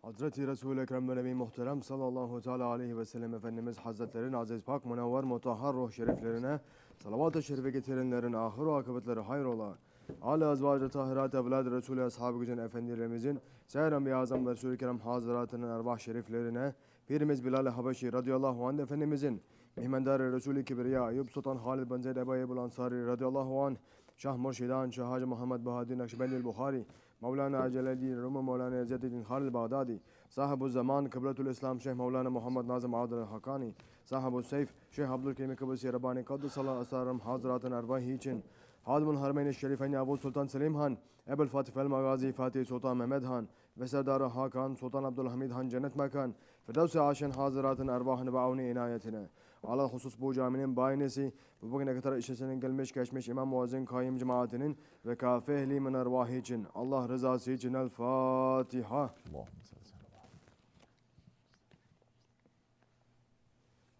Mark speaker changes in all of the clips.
Speaker 1: Hazreti Resul-i Ekrem ve Nebi Muhterem sallallahu teala aleyhi ve sellem Efendimiz Hazretlerinin aziz pak münevver mutahhar ruh şeriflerine salavat-ı şerife getirenlerin ahir akıbetleri hayrola. Ali azvacı tahirat evlad Resul-i Ashab-ı Gücün Efendilerimizin Seher Enbiya Azam ve Resul-i Kerem Hazretlerinin ervah şeriflerine Pirimiz Bilal-i Habeşi radıyallahu anh Efendimizin Mihmendar-ı Resul-i Kibriya Ayub Sultan Halid bin Zeyd Ebu Eyyub Ansari radıyallahu anh Şah Murşidan Şah Hacı Muhammed Bahadır Nakşibendi Bukhari Mevlana Celaleddin Rumi Mevlana İzzeddin Halil Bağdadi SahibulZaman Kıbletül-İslam Şeyh Mevlana Muhammed Nazım Adil Hakani SahibulSaif Şeyh Abdulkerim Kibrisi Rabbani Kaddesallahu Asarım Hazretlerinin ervahı için Hadimul Harmeyn-i Şerifeyn Abu Sultan Selim Han Ebul Fatih el-Magazi Fatih Sultan Mehmed Han ve Serdar Hakan Sultan Abdülhamid Han cennet mekan Firdevs-i Aşen Hazretlerinin ervahını ve avni inayetine Allah husus bu caminin bayinesi ve bugüne kadar işesinin gelmiş geçmiş İmam Muazzin Kayyum cemaatinin ve kafe ehli min ervahı için Allah rızası için El Fatiha.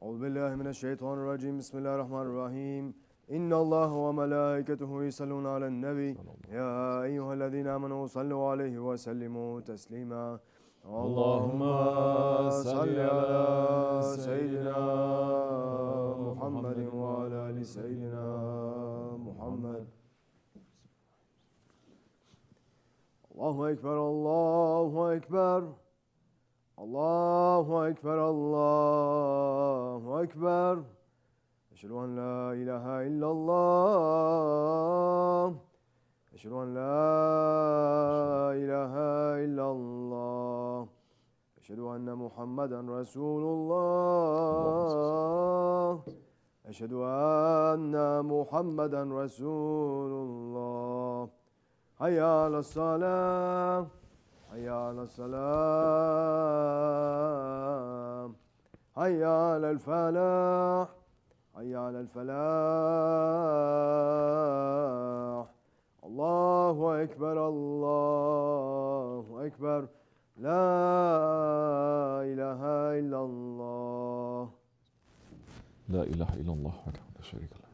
Speaker 1: Euzubillahimineşşeytanirracim. Bismillahirrahmanirrahim. İnna Allah ve melâiketuhu yusallûne alen nebi. Ya eyyühellezîne âmenû sallu aleyhi ve sellimû teslîmâ. Allahümme salli ala seyyidina Muhammedin ve ala ali seyyidina Muhammed. Allahu Ekber, Allahu Ekber. Allahu Ekber, Allahu Ekber. Eşhedü en la ilahe illallah. Eşhedü en la ilahe illallah. Eşhedü enne Muhammeden Resulullah. Eşhedü enne Muhammeden Resulullah. Hayya alas-salah. Hayya alas-salam. Hayya alel-felah. Hayya alel-felah. Allahu Ekber, Allahu Ekber. La ilahe illallah.
Speaker 2: La ilahe illallah ve la şerike leh.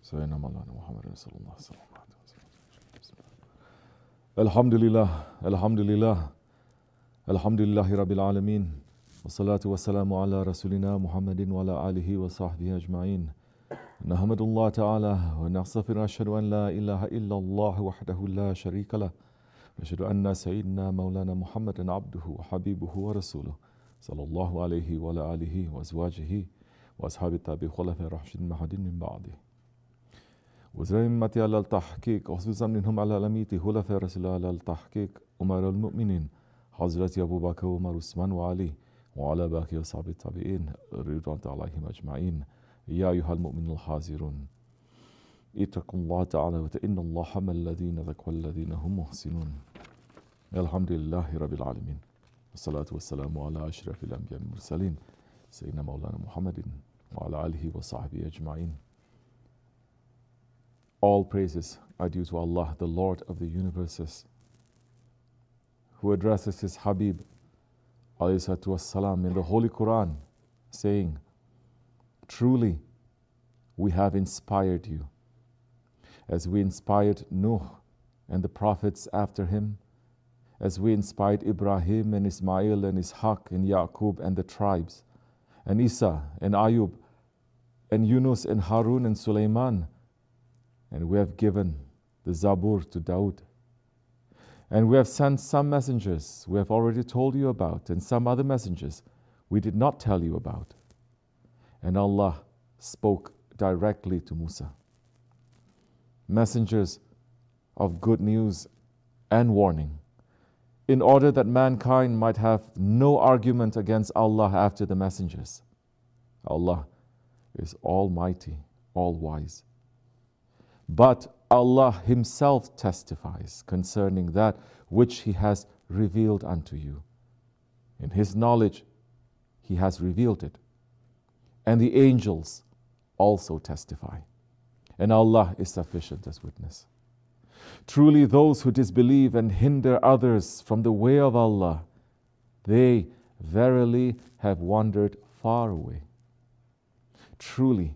Speaker 2: Seyyidina Mevlana Muhammed Resulullah sallallahu aleyhi ve sellem. Elhamdülillah, elhamdülillah. Elhamdülillahi Rabbil alemin. Ve salatu ve selamu ala Resulina Muhammedin ve ala alihi ve sahbihi ecmain. Nahmedullah Teala ve nastağfir eşhedü en la ilahe illallah vahdehu la şerike leh. Ve eşhedü enne seyyidina Mevlana Muhammeden abduhu ve habibuhu ve resuluhu sallallahu aleyhi ve ala alihi ve ezvacihi ve ashabi tabi khulafe rahşidin mahadin min ba'di. وزرمتي على التحقيق خصوصا منهم على الأميت خلفاء رسول الله على التحقيق أمراء المؤمنين حضرة أبو بكر وعمر وعثمان وعلي وعلى باقي أصحاب التابعين رضوان عليهم أجمعين يا أيها المؤمنون الحاضرون اتقوا الله تعالى وإن الله حمى الذين ذكروا الذين هم محسنون الحمد لله رب العالمين والصلاة والسلام على أشرف الأنبياء والمرسلين سيدنا مولانا محمد وعلى آله وصحبه أجمعين. All praises are due to Allah, the Lord of the universes, who addresses His Habib والسلام, in the Holy Quran, saying, truly, we have inspired you, as we inspired Nuh and the prophets after him, as we inspired Ibrahim and Ismail and Ishaq and Yaqub and the tribes, and Isa and Ayub and Yunus and Harun and Sulaiman. And we have given the Zabur to Daud. And we have sent some messengers we have already told you about, and some other messengers we did not tell you about. And Allah spoke directly to Musa. Messengers of good news and warning, in order that mankind might have no argument against Allah after the messengers. Allah is almighty, all-wise. But Allah Himself testifies concerning that which He has revealed unto you. In His knowledge, He has revealed it. And the angels also testify. And Allah is sufficient as witness. Truly those who disbelieve and hinder others from the way of Allah, they verily have wandered far away. Truly,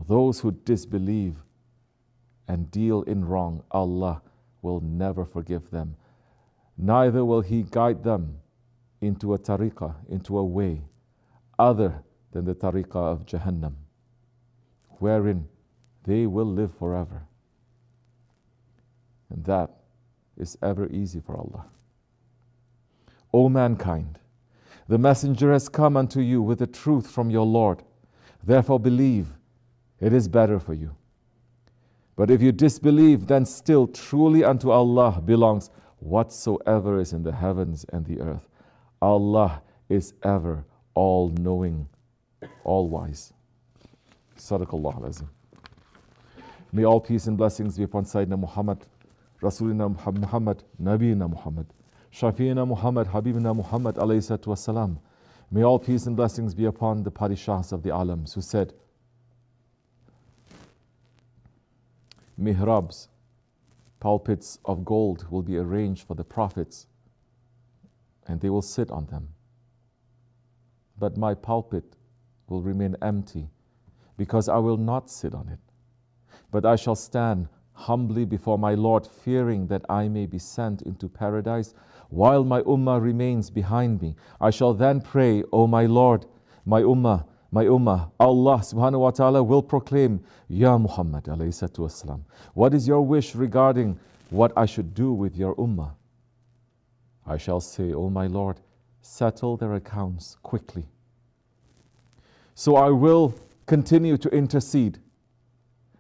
Speaker 2: those who disbelieve and deal in wrong, Allah will never forgive them, neither will He guide them into a tariqah, into a way other than the tariqah of Jahannam, wherein they will live forever. And that is ever easy for Allah. O mankind, the messenger has come unto you with the truth from your Lord. Therefore believe, it is better for you. But if you disbelieve, then still truly unto Allah belongs whatsoever is in the heavens and the earth. Allah is ever all-knowing, all-wise. Sadaqallah al-Azim. May all peace and blessings be upon Sayyidina Muhammad, Rasulina Muhammad, Nabiina Muhammad, Shafiina Muhammad, Habibina Muhammad alayhi salatu wassalam. May all peace and blessings be upon the Padishahs of the Alams who said, mihrabs, pulpits of gold will be arranged for the prophets and they will sit on them. But my pulpit will remain empty because I will not sit on it. But I shall stand humbly before my Lord, fearing that I may be sent into paradise while my ummah remains behind me. I shall then pray, O my Lord, my ummah, Allah subhanahu wa ta'ala will proclaim, Ya Muhammad alayhi salatu wasalam, what is your wish regarding what I should do with your ummah? I shall say, O my Lord, settle their accounts quickly. So I will continue to intercede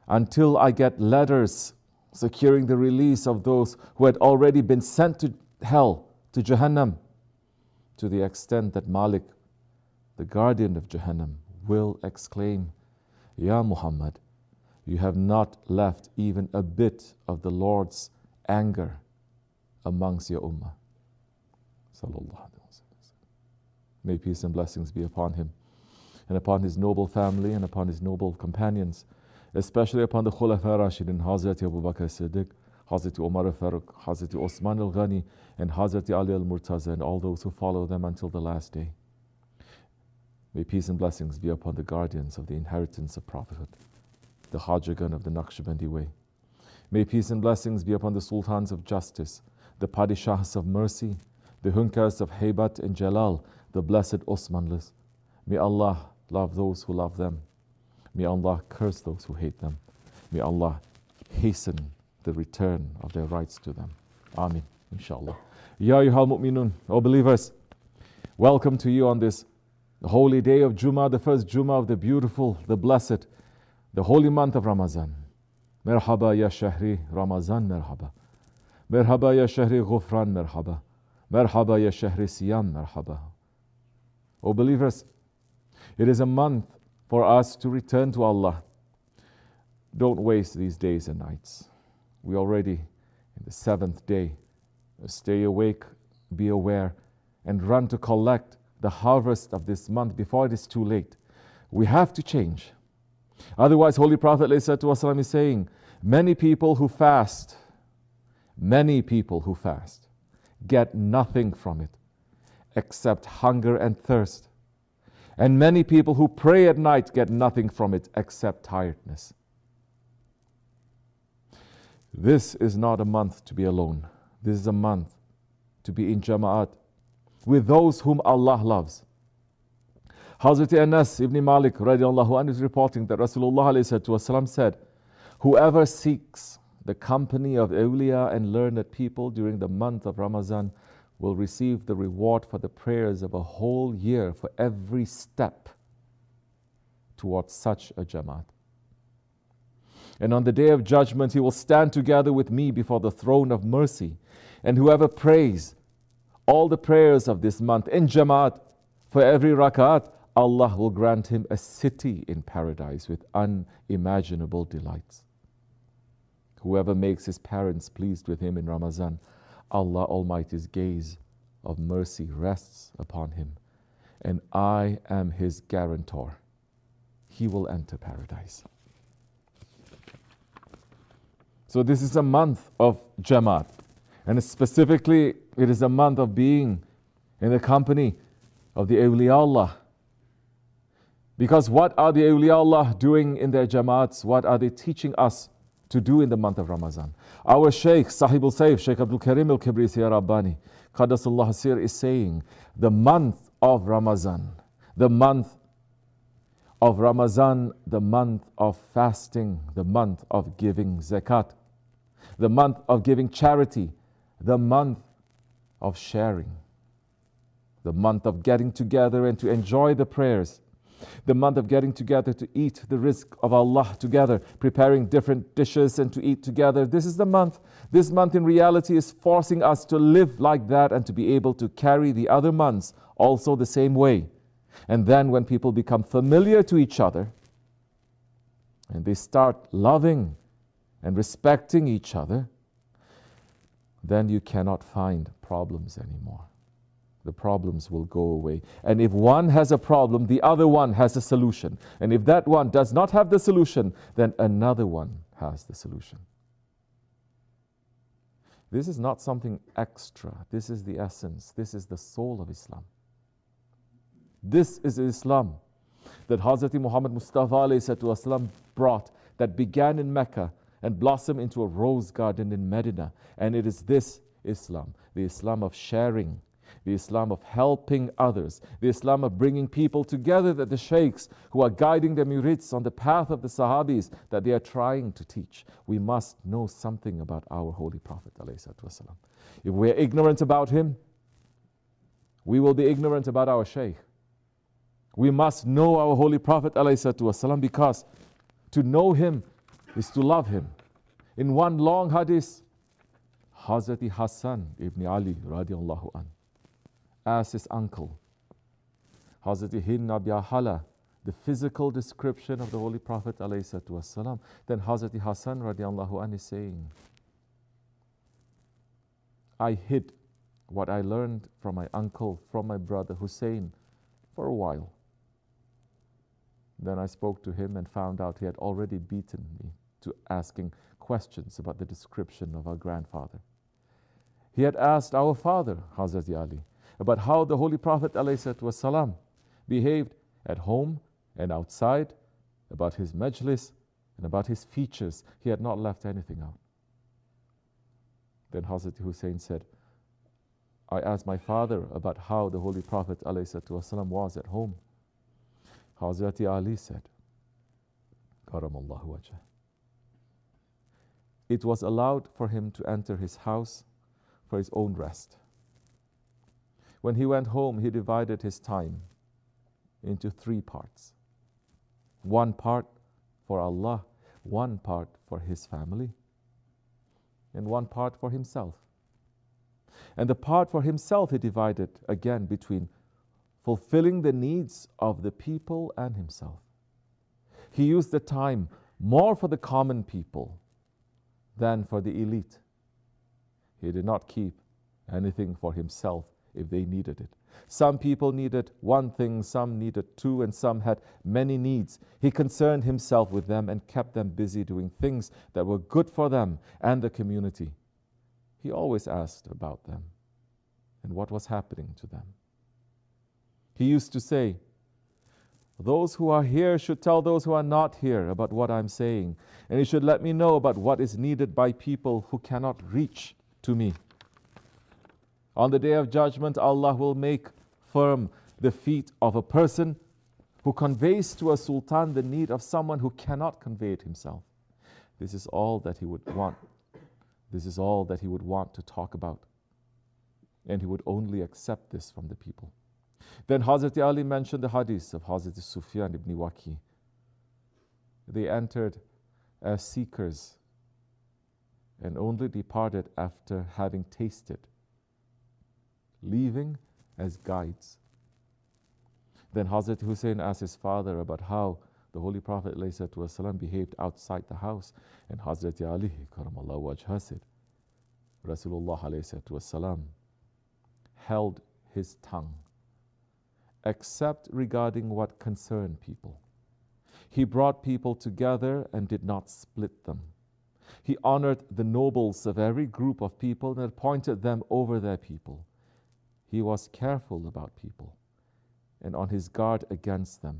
Speaker 2: until I get letters securing the release of those who had already been sent to hell, to Jahannam, to the extent that Malik, the guardian of Jahannam, will exclaim, Ya Muhammad, you have not left even a bit of the Lord's anger amongst your ummah. Sallallahu Alaihi Wasallam. May peace and blessings be upon him, and upon his noble family, and upon his noble companions, especially upon the Khulafa Rashidin, Hazrat Abu Bakr Siddiq, Hazrat Umar al-Faruq, Hazrat Osman al-Ghani, and Hazrat Ali al-Murtaza, and all those who follow them until the last day. May peace and blessings be upon the guardians of the inheritance of prophethood, the Hajagan of the Naqshbandi way. May peace and blessings be upon the sultans of justice, the padishahs of mercy, the hunkars of Haybat and Jalal, the blessed OSMANLis. May Allah love those who love them. May Allah curse those who hate them. May Allah hasten the return of their rights to them. Ameen, inshallah. Ya ayyuhal mu'minun, O believers, welcome to you on this holy day of Jummah, the first Jummah of the beautiful, the blessed, the holy month of Ramazan. Merhaba ya shahri Ramazan, merhaba. Merhaba ya shahri Ghufran, merhaba. Merhaba ya shahri Siyam, merhaba. O believers, it is a month for us to return to Allah. Don't waste these days and nights. We already in the 7th day. Stay awake, be aware, and run to collect the harvest of this month before it is too late. We have to change. Otherwise, Holy Prophet ﷺ is saying, many people who fast get nothing from it except hunger and thirst. And many people who pray at night get nothing from it except tiredness. This is not a month to be alone. This is a month to be in jama'at with those whom Allah loves. Hazrat Anas ibn Malik radiallahu anhu is reporting that Rasulullah ﷺ said, whoever seeks the company of awliya and learned people during the month of Ramazan will receive the reward for the prayers of a whole year for every step towards such a jama'at. And on the day of judgment, he will stand together with me before the throne of mercy. And whoever prays all the prayers of this month in jama'at for every rak'at, Allah will grant him a city in paradise with unimaginable delights. Whoever makes his parents pleased with him in Ramazan, Allah Almighty's gaze of mercy rests upon him, and I am his guarantor. He will enter paradise. So this is a month of Jamaat, and specifically it is a month of being in the company of the Awliya Allah. Because what are the Awliya Allah doing in their Jamaats? What are they teaching us to do in the month of Ramazan. Our Shaykh, SahibulSaif, Shaykh Abdulkerim Kibrisi Rabbani, Qaddasallahu Sir, is saying the month of Ramazan, the month of Ramazan, the month of fasting, the month of giving zakat, the month of giving charity, the month of sharing, the month of getting together and to enjoy the prayers, the month of getting together to eat the rizq of Allah together, preparing different dishes and to eat together. This is the month. This month in reality is forcing us to live like that and to be able to carry the other months also the same way. And then when people become familiar to each other and they start loving and respecting each other, then you cannot find problems anymore. The problems will go away. And if one has a problem, the other one has a solution. And if that one does not have the solution, then another one has the solution. This is not something extra. This is the essence. This is the soul of Islam. This is Islam that Hazrat Muhammad Mustafa ﷺ brought, that began in Mecca and blossomed into a rose garden in Medina. And it is this Islam, the Islam of sharing, the Islam of helping others, the Islam of bringing people together, that the sheikhs who are guiding the murids on the path of the Sahabis, that they are trying to teach. We must know something about our Holy Prophet ﷺ. If we are ignorant about him, we will be ignorant about our sheikh. We must know our Holy Prophet ﷺ, because to know him is to love him. In one long hadith, Hazrat Hassan ibn Ali radiallahu an asked his uncle, Hazrat Hind Abi Hala, the physical description of the Holy Prophet ﷺ. Then Hazrat Hassan radiallahu an is saying, I hid what I learned from my uncle, from my brother Hussein, for a while. Then I spoke to him and found out he had already beaten me to asking questions about the description of our grandfather. He had asked our father, Hazrat Ali, about how the Holy Prophet ﷺ behaved at home and outside, about his majlis and about his features. He had not left anything out. Then Hazrat Hussein said, I asked my father about how the Holy Prophet ﷺ was at home. Hazrat Ali said, Karamallahu wajhah, it was allowed for him to enter his house for his own rest. When he went home, he divided his time into 3 parts. 1 part for Allah, 1 part for his family, and 1 part for himself. And the part for himself he divided again between fulfilling the needs of the people and himself. He used the time more for the common people than for the elite. He did not keep anything for himself if they needed it. Some people needed 1 thing, some needed 2, and some had many needs. He concerned himself with them and kept them busy doing things that were good for them and the community. He always asked about them and what was happening to them. He used to say, those who are here should tell those who are not here about what I'm saying, and you should let me know about what is needed by people who cannot reach to me. On the day of judgment, Allah will make firm the feet of a person who conveys to a sultan the need of someone who cannot convey it himself. This is all that he would want. This is all that he would want to talk about. And he would only accept this from the people. Then Hazrat Ali mentioned the hadith of Hazrat Sufyan ibn Waki. They entered as seekers and only departed after having tasted, leaving as guides. Then Hazrat Hussein asked his father about how the Holy Prophet ﷺ behaved outside the house, and Hazrat Ali karamallahu wajhah said, Rasulullah ﷺ held his tongue except regarding what concerned people. He brought people together and did not split them. He honored the nobles of every group of people and appointed them over their people. He was careful about people and on his guard against them.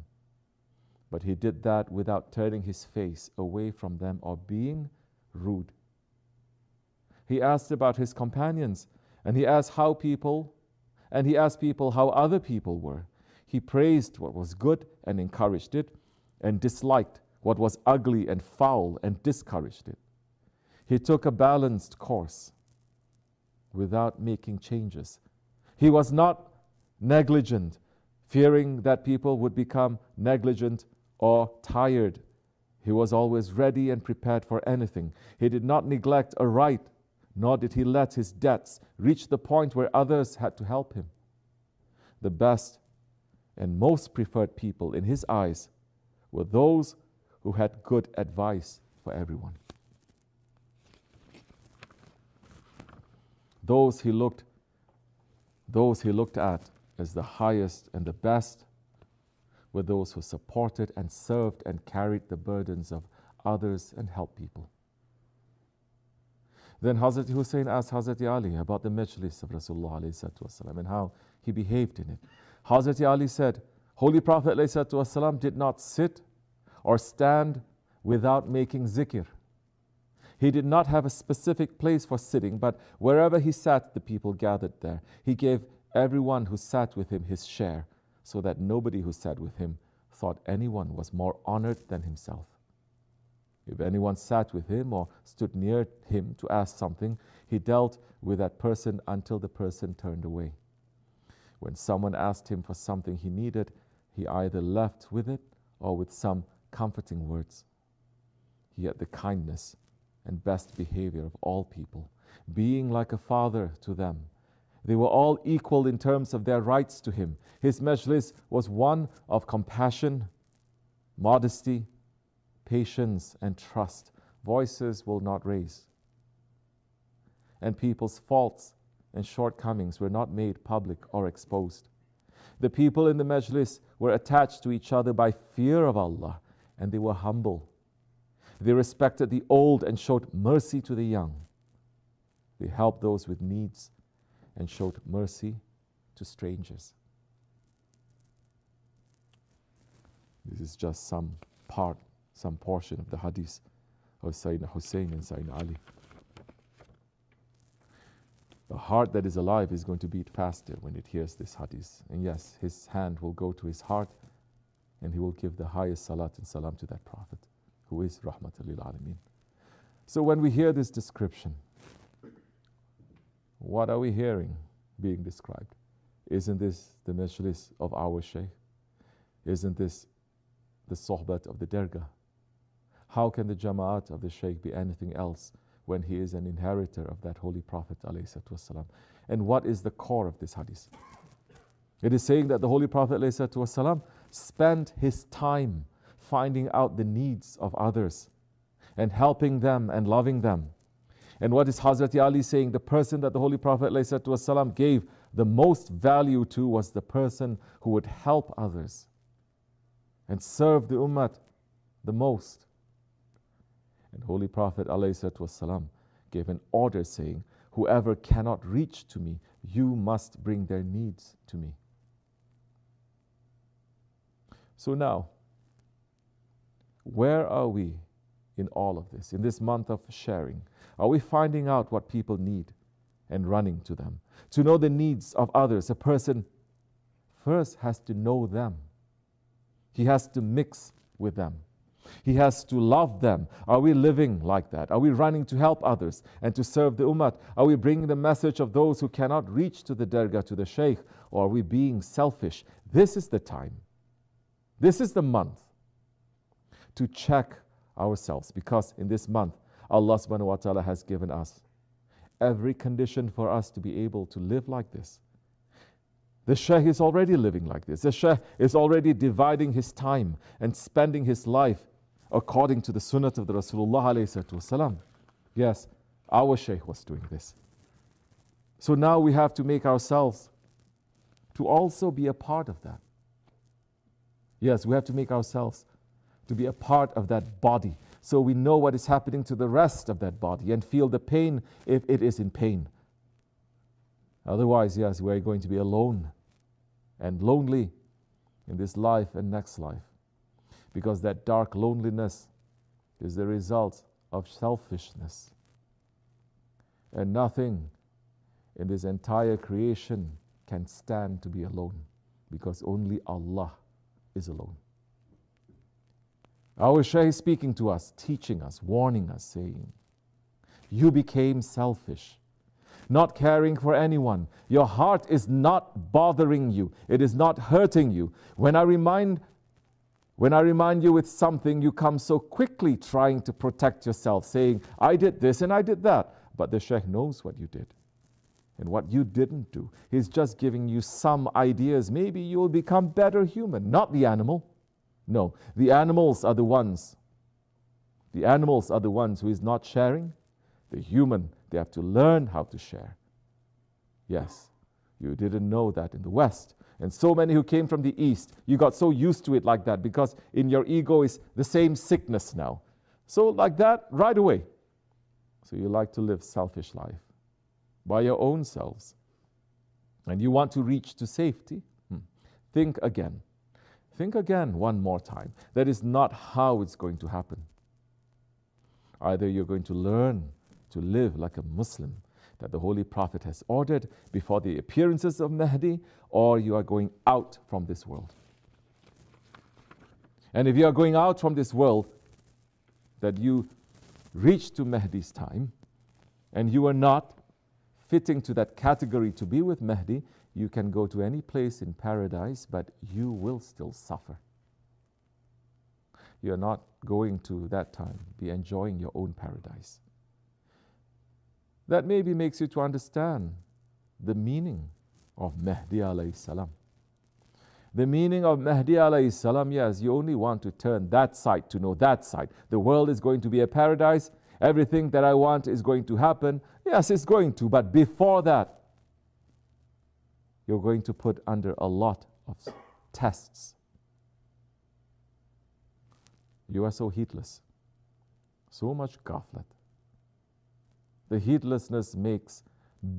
Speaker 2: But he did that without turning his face away from them or being rude. He asked about his companions, and he asked how people, and he asked people how other people were. He praised what was good and encouraged it, and disliked what was ugly and foul and discouraged it. He took a balanced course without making changes. He was not negligent, fearing that people would become negligent or tired. He was always ready and prepared for anything. He did not neglect a right, nor did he let his debts reach the point where others had to help him. The best and most preferred people in his eyes were those who had good advice for everyone. Those he looked at as the highest and the best were those who supported and served and carried the burdens of others and helped people. Then Hazrat Hussein asked Hazrat Ali about the majlis of Rasulullah ﷺ and how he behaved in it. Hazrat Ali said, Holy Prophet ﷺ did not sit or stand without making zikr. He did not have a specific place for sitting, but wherever he sat, the people gathered there. He gave everyone who sat with him his share, so that nobody who sat with him thought anyone was more honored than himself. If anyone sat with him or stood near him to ask something, he dealt with that person until the person turned away. When someone asked him for something he needed, he either left with it or with some comforting words. He had the kindness and best behavior of all people, being like a father to them. They were all equal in terms of their rights to him. His majlis was one of compassion, modesty, patience, and trust. Voices will not raise. And people's faults and shortcomings were not made public or exposed. The people in the majlis were attached to each other by fear of Allah, and they were humble. They respected the old and showed mercy to the young. They helped those with needs and showed mercy to strangers. This is just some portion of the hadith of Sayyidina Hussein and Sayyidina Ali. The heart that is alive is going to beat faster when it hears this hadith. And yes, his hand will go to his heart and he will give the highest salat and salam to that Prophet, who is Rahmatul lil Alameen. So when we hear this description, what are we hearing being described? Isn't this the majlis of our Shaykh? Isn't this the sohbat of the dergah? How can the jama'at of the Shaykh be anything else when he is an inheritor of that Holy Prophet ﷺ? And what is the core of this hadith? It is saying that the Holy Prophet ﷺ spent his time finding out the needs of others and helping them and loving them. And what is Hazrat Ali saying? The person that the Holy Prophet ﷺ gave the most value to was the person who would help others and serve the ummah the most. And Holy Prophet ﷺ gave an order saying, whoever cannot reach to me, you must bring their needs to me. So now, where are we in all of this, in this month of sharing? Are we finding out what people need and running to them? To know the needs of others, a person first has to know them. He has to mix with them. He has to love them. Are we living like that? Are we running to help others and to serve the ummah? Are we bringing the message of those who cannot reach to the dergah, to the Shaykh? Or are we being selfish? This is the time. This is the month to check ourselves, because in this month, Allah subhanahu wa ta'ala has given us every condition for us to be able to live like this. The Shaykh is already living like this. The Shaykh is already dividing his time and spending his life according to the sunnah of the Rasulullah alayhi wasallam. Yes, our Shaykh was doing this. So now we have to make ourselves to also be a part of that. Yes, we have to make ourselves to be a part of that body, so we know what is happening to the rest of that body and feel the pain if it is in pain. Otherwise, yes, we're going to be alone and lonely in this life and next life, because that dark loneliness is the result of selfishness. And nothing in this entire creation can stand to be alone, because only Allah is alone. Our Shaykh is speaking to us, teaching us, warning us, saying, you became selfish, not caring for anyone. Your heart is not bothering you. It is not hurting you. When I remind you with something, you come so quickly trying to protect yourself, saying, I did this and I did that. But the Shaykh knows what you did and what you didn't do. He's just giving you some ideas. Maybe you will become better human, not the animal. No, the animals are the ones. The animals are the ones who is not sharing. The human, they have to learn how to share. Yes, you didn't know that in the West. And so many who came from the East, you got so used to it like that because in your ego is the same sickness now. So like that, right away. So you like to live selfish life by your own selves. And you want to reach to safety? Think again. Think again one more time. That is not how it's going to happen. Either you're going to learn to live like a Muslim that the Holy Prophet has ordered before the appearances of Mahdi, or you are going out from this world. And if you are going out from this world, that you reach to Mahdi's time, and you are not fitting to that category to be with Mahdi, you can go to any place in paradise, but you will still suffer. You are not going to that time be enjoying your own paradise. That maybe makes you to understand the meaning of Mahdi alayhi salam. The meaning of Mahdi alayhi salam, yes, you only want to turn that side to know that side. The world is going to be a paradise. Everything that I want is going to happen. Yes, it's going to, but before that, you're going to put under a lot of tests. You are so heedless, so much ghaflat. The heedlessness makes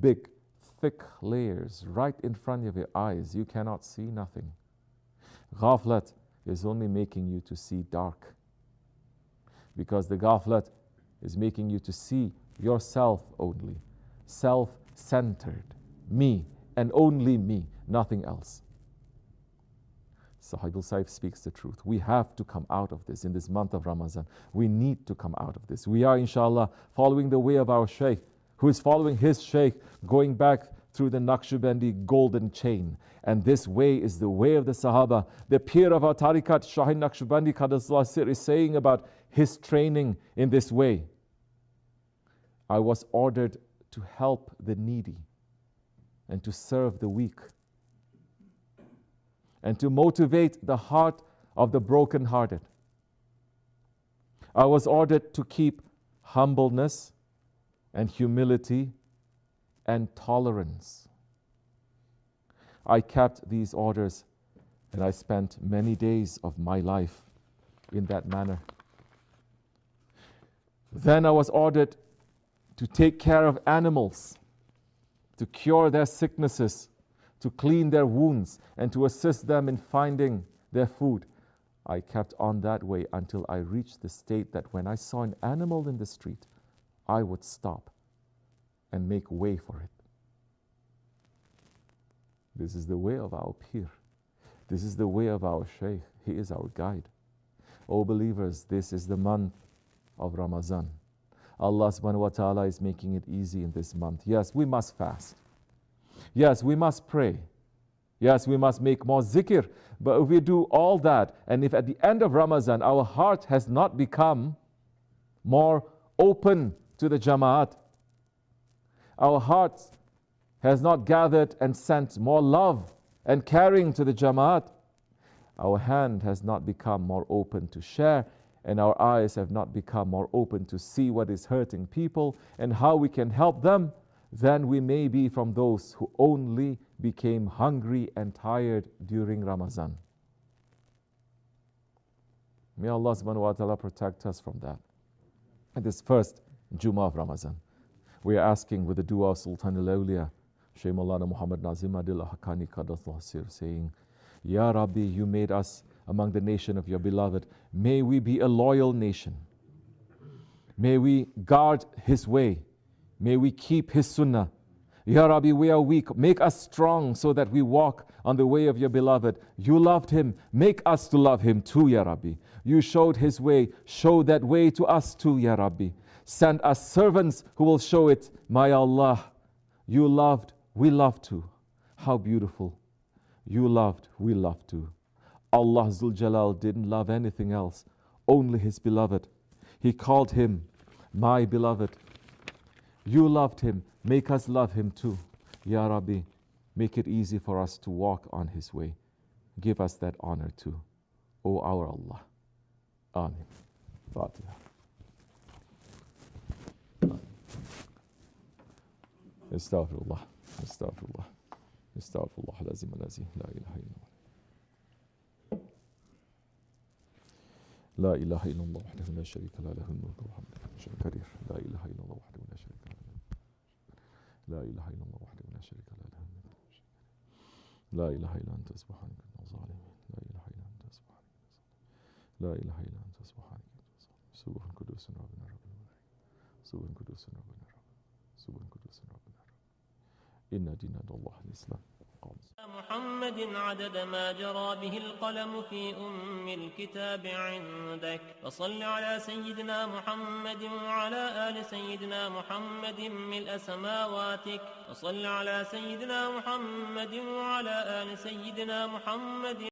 Speaker 2: big, thick layers right in front of your eyes. You cannot see nothing. Ghaflat is only making you to see dark, because the ghaflat is making you to see yourself only, self-centered, me and only me, nothing else. SahibulSaif speaks the truth. We have to come out of this in this month of Ramazan. We need to come out of this. We are, inshallah, following the way of our Shaykh, who is following his Shaykh, going back through the Naqshbandi golden chain. And this way is the way of the Sahaba. The peer of our tariqat, Shahin Naqshbandi Qadasullah Sir, is saying about his training in this way. I was ordered to help the needy and to serve the weak, and to motivate the heart of the broken-hearted. I was ordered to keep humbleness and humility and tolerance. I kept these orders, and I spent many days of my life in that manner. Then I was ordered to take care of animals, to cure their sicknesses, to clean their wounds, and to assist them in finding their food. I kept on that way until I reached the state that when I saw an animal in the street, I would stop and make way for it. This is the way of our peer. This is the way of our Shaykh. He is our guide. O believers, this is the month of Ramazan. Allah subhanahu wa ta'ala is making it easy in this month. Yes, we must fast. Yes, we must pray. Yes, we must make more zikr. But if we do all that, and if at the end of Ramazan our heart has not become more open to the Jama'at, our heart has not gathered and sent more love and caring to the Jama'at, our hand has not become more open to share, and our eyes have not become more open to see what is hurting people and how we can help them, then we may be from those who only became hungry and tired during Ramazan. May Allah subhanahu wa ta'ala protect us from that. At this first Jummah of Ramazan, we are asking with the dua of Sultan al-Awliya, Shaykh Maulana Muhammad Nazim Adil Haqqani Qaddatullah Sir, saying, Ya Rabbi, you made us among the nation of your beloved. May we be a loyal nation. May we guard His way. May we keep His sunnah. Ya Rabbi, we are weak. Make us strong so that we walk on the way of your beloved. You loved Him. Make us to love Him too, Ya Rabbi. You showed His way. Show that way to us too, Ya Rabbi. Send us servants who will show it. My Allah, you loved, we love too. How beautiful. You loved, we love too. Allah Zul Jalal didn't love anything else, only His beloved. He called Him my beloved. You loved Him, make us love Him too. Ya Rabbi, make it easy for us to walk on His way. Give us that honor too. O our Allah. Amin. Fatiha. Astaghfirullah. Astaghfirullah. Astaghfirullah. Lazim alazi. La ilaha illallah. لا إله إلا الله وحده لا شريك له له الملك والحمد لله كبير لا إله إلا الله وحده لا شريك له لا إله إلا الله وحده لا شريك له له الملك لا إله إلا أنت سبحانك إنا ظالمين لا إله إلا أنت سبحانك لا إله إلا أنت سبحانك سبح قدوس ربنا رب الملائكة سبح قدوس ربنا رب سبح قدوس ربنا رب إن دين الله الإسلام
Speaker 3: محمد عدد ما جرى به القلم في الكتاب عندك وصل على سيدنا محمد وعلى آل سيدنا محمد ملء سماواتك وصل على سيدنا محمد وعلى آل سيدنا محمد